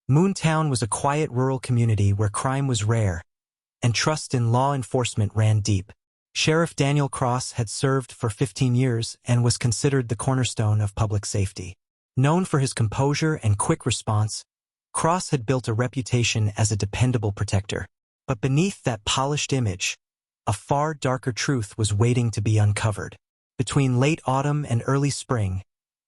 Moontown was a quiet rural community where crime was rare, and trust in law enforcement ran deep. Sheriff Daniel Cross had served for 15 years and was considered the cornerstone of public safety. Known for his composure and quick response, Cross had built a reputation as a dependable protector. But beneath that polished image, a far darker truth was waiting to be uncovered. Between late autumn and early spring,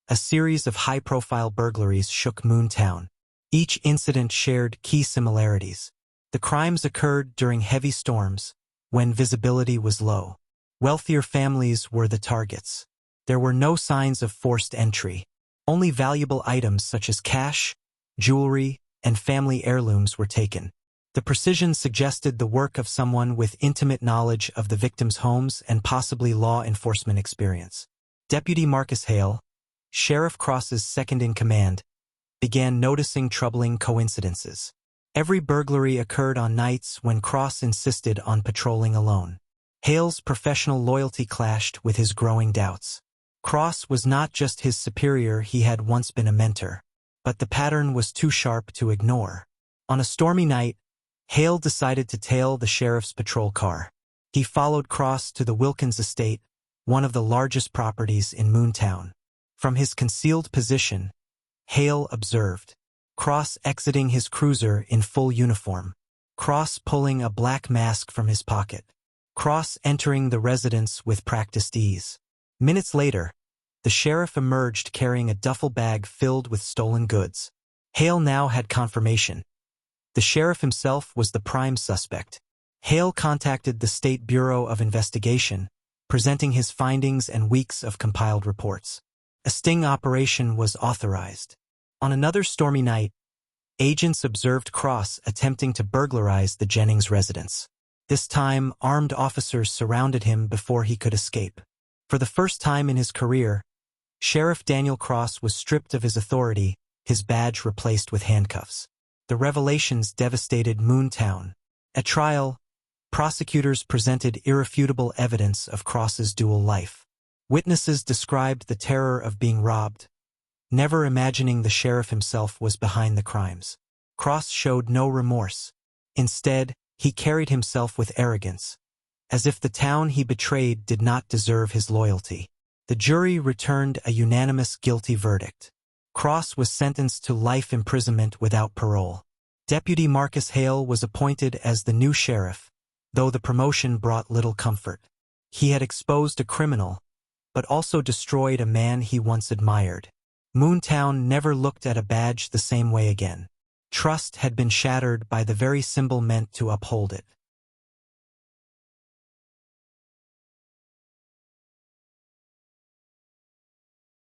a series of high-profile burglaries shook Moontown. Each incident shared key similarities. The crimes occurred during heavy storms, when visibility was low. Wealthier families were the targets. There were no signs of forced entry. Only valuable items such as cash, jewelry, and family heirlooms were taken. The precision suggested the work of someone with intimate knowledge of the victims' homes and possibly law enforcement experience. Deputy Marcus Hale, Sheriff Cross's second-in-command, began noticing troubling coincidences. Every burglary occurred on nights when Cross insisted on patrolling alone. Hale's professional loyalty clashed with his growing doubts. Cross was not just his superior, he had once been a mentor. But the pattern was too sharp to ignore. On a stormy night, Hale decided to tail the sheriff's patrol car. He followed Cross to the Wilkins estate, one of the largest properties in Moontown. From his concealed position, Hale observed Cross exiting his cruiser in full uniform, Cross pulling a black mask from his pocket, Cross entering the residence with practiced ease. Minutes later, the sheriff emerged carrying a duffel bag filled with stolen goods. Hale now had confirmation. The sheriff himself was the prime suspect. Hale contacted the State Bureau of Investigation, presenting his findings and weeks of compiled reports. A sting operation was authorized. On another stormy night, agents observed Cross attempting to burglarize the Jennings residence. This time, armed officers surrounded him before he could escape. For the first time in his career, Sheriff Daniel Cross was stripped of his authority, his badge replaced with handcuffs. The revelations devastated Moontown. At trial, prosecutors presented irrefutable evidence of Cross's dual life. Witnesses described the terror of being robbed, never imagining the sheriff himself was behind the crimes. Cross showed no remorse. Instead, he carried himself with arrogance, as if the town he betrayed did not deserve his loyalty. The jury returned a unanimous guilty verdict. Cross was sentenced to life imprisonment without parole. Deputy Marcus Hale was appointed as the new sheriff, though the promotion brought little comfort. He had exposed a criminal, but also destroyed a man he once admired. Moontown never looked at a badge the same way again. Trust had been shattered by the very symbol meant to uphold it.